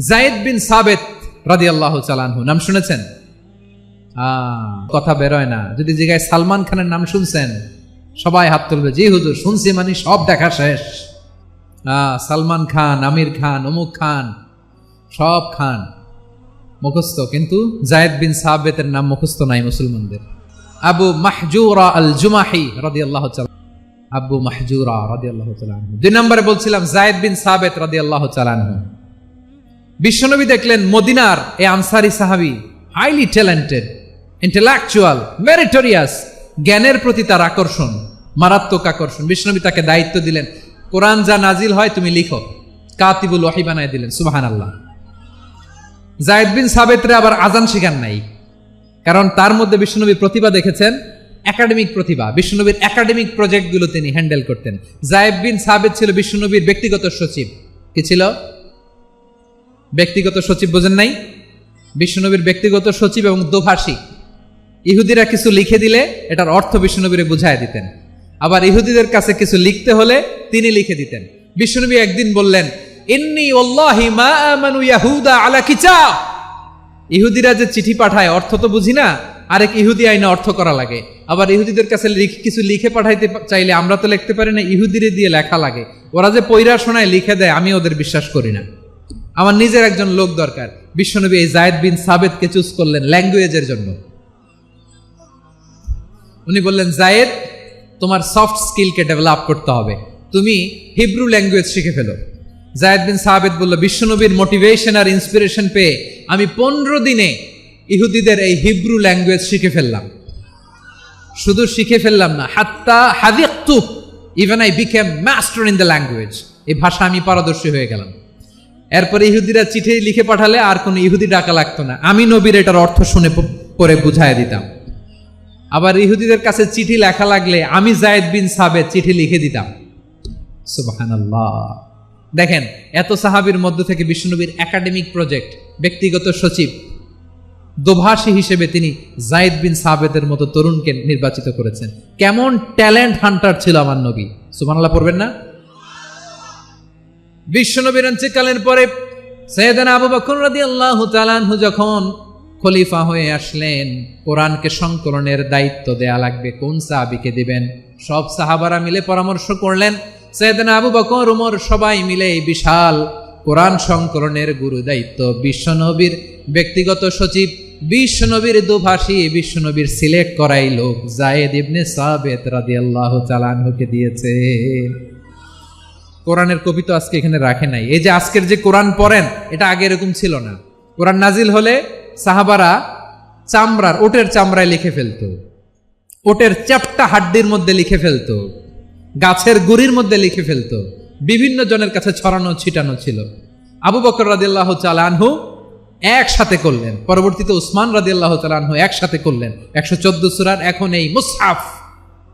যায়েদ বিন সাবেত রাদিয়াল্লাহু তাআলা আনহু নাম শুনেছেন? কথা বেরোয় না। যদি জিজ্ঞাসা সালমান খানের নাম শুনছেন, সবাই হাত তুলবে, জি হুজুর শুনছি, মানে সব দেখা শেষ। সালমান খান, আমির খান, অমুক খান, সব খান মুখস্থ, কিন্তু যায়েদ বিন সাবেতের নাম মুখস্থ নাই মুসলমানদের। আবু মাহজুরা আল জুমাহি রাদিয়াল্লাহু তাআলা, আবু মাহজুরা রাদিয়াল্লাহু তাআলা আনহু। 2 নম্বরে বলছিলাম যায়েদ বিন সাবেত রাদিয়াল্লাহু তাআলা আনহু। বিশ্বনবী দেখলেন মদিনার এই আনসারী সাহাবী হাইলি ট্যালেন্টেড, ইন্টেলেকচুয়াল, মেরিটোরিয়াস, জ্ঞানের প্রতি তার আকর্ষণ, মারাত্মক আকর্ষণ। বিশ্বনবী তাকে দায়িত্ব দিলেন, কোরআন যা নাজিল হয় তুমি লিখো, কাতিবুল ওয়াহি বানায় দিলেন। সুবহানাল্লাহ। যায়েদ বিন সাবেতরে আবার আজান শিখান নাই, কারণ তার মধ্যে বিশ্বনবী প্রতিভা দেখেছেন, একাডেমিক প্রতিভা। বিশ্বনবীর একাডেমিক প্রজেক্টগুলো তিনি হ্যান্ডেল করতেন। যায়েদ বিন সাবেত ছিল বিশ্বনবীর ব্যক্তিগত সচিব। কি ছিল? ব্যক্তিগত সচিব। বোঝেন নাই? বিশ্বনবীর ব্যক্তিগত সচিব এবং দোভাষী। ইহুদিরা কিছু লিখে দিলে এটার অর্থ বিশ্বনবীরে বুঝায় দিতেন, আবার ইহুদিদের কাছে কিছু লিখতে হলে তিনি লিখে দিতেন। বিশ্বনবী একদিন বললেন, ইন্নী ওয়াল্লাহি মা আমানু ইয়াহুদা আলা কিতাব। ইহুদিরা যে চিঠি পাঠায় অর্থ তো বুঝি না, আরেক ইহুদি আইনে অর্থ করা লাগে। আবার ইহুদিদের কাছে কিছু লিখে পাঠাইতে চাইলে আমরা তো লিখতে পারি না, ইহুদিরে দিয়ে লেখা লাগে। ওরা যে পয়রা শোনায় লিখে দেয়, আমি ওদের বিশ্বাস করি না, আমার নিজের একজন লোক দরকার। বিশ্বনবী এই যায়েদ বিন সাবেতকে চুজ করলেন ল্যাঙ্গুয়েজের জন্য। উনি বললেন, যায়েদ তোমার সফট স্কিলকে ডেভেলপ করতে হবে, তুমি হিব্রু ল্যাঙ্গুয়েজ শিখে ফেলো। যায়েদ বিন সাবেত বলল, বিশ্বনবীর মোটিভেশন আর ইন্সপিরেশন পেয়ে আমি 15 দিনে ইহুদিদের এই হিব্রু ল্যাঙ্গুয়েজ শিখে ফেললাম। শুধু শিখে ফেললাম না, হাত্তা হাদিকতু, even I became master in the language. এই ভাষা আমি পারদর্শী হয়ে গেলাম। এরপরে ইহুদিরা চিঠি লিখে পাঠালে আর কোনো ইহুদি ডাকা লাগতো না, আমি নবীর এটার অর্থ শুনে পরে বুঝায় দিতাম। আবার ইহুদিদের কাছে চিঠি লেখা লাগলে আমি যায়েদ বিন সাবেত চিঠি লিখে দিতাম। সুবহানাল্লাহ। দেখেন, এত সাহাবীর মধ্য থেকে বিশ্বনবীর একাডেমিক প্রজেক্ট, ব্যক্তিগত সচিব, দোভাষী হিসেবে তিনি যায়েদ বিন সাবেতের মতো তরুণকে নির্বাচিত করেছেন। কেমন ট্যালেন্ট হান্টার ছিল আমার নবী। সুবহানাল্লাহ পড়বেন না? বিশ্বনবীর ইন্তেকালের পরে সাইয়েদনা আবু বকর রাদিয়াল্লাহু তাআলা আনহু যখন খলিফা হয়ে আসলেন, কোরআনকে সংকলনের দায়িত্ব দেয়া লাগবে, কোন সাহাবীকে দিবেন? সব সাহাবারা মিলে পরামর্শ করলেন। সাইয়েদনা আবু বকর, ওমর সবাই মিলে এই বিশাল কোরআন সংকলনের গুরু দায়িত্ব বিশ্বনবীর ব্যক্তিগত সচিব, বিশ্বনবীর দোভাষী, বিশ্বনবীর সিলেক্ট করাই লোক যায়েদ ইবনে সাবেত রাদিয়াল্লাহু তাআলা আনহুকে দিয়েছে। কোরআনের কপি তো আজকে এখানে রাখে নাই। এই যে আজকের যে কোরআন পড়েন, এটা আগে এরকম ছিল না। কোরআন নাজিল হলে সাহাবারা চামড়ার, ওটের চামড়ায় লিখে ফেলতো, ওটের চ্যাপ্টা হাড্ডির মধ্যে লিখে ফেলতো, গাছের গুড়ির মধ্যে লিখে ফেলতো, বিভিন্ন জনের কাছে ছড়ানো ছিটানো ছিল। আবু বকর রাদিয়াল্লাহু তাআলা আনহু একসাথে করলেন, পরবর্তীতে উসমান রাদিয়াল্লাহু তাআলা আনহু একসাথে করলেন। 114 সূরার এখন এই মুসহাফ,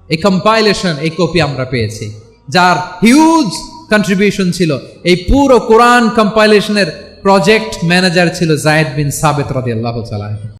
এই কম্পাইলেশন, এই কপি আমরা পেয়েছি, যার হিউজ কন্ট্রিবিউশন ছিল। এই পুরো কোরআন কম্পাইলেশনের প্রজেক্ট ম্যানেজার ছিল যায়েদ বিন সাবেত রাদিয়াল্লাহু তাআলা।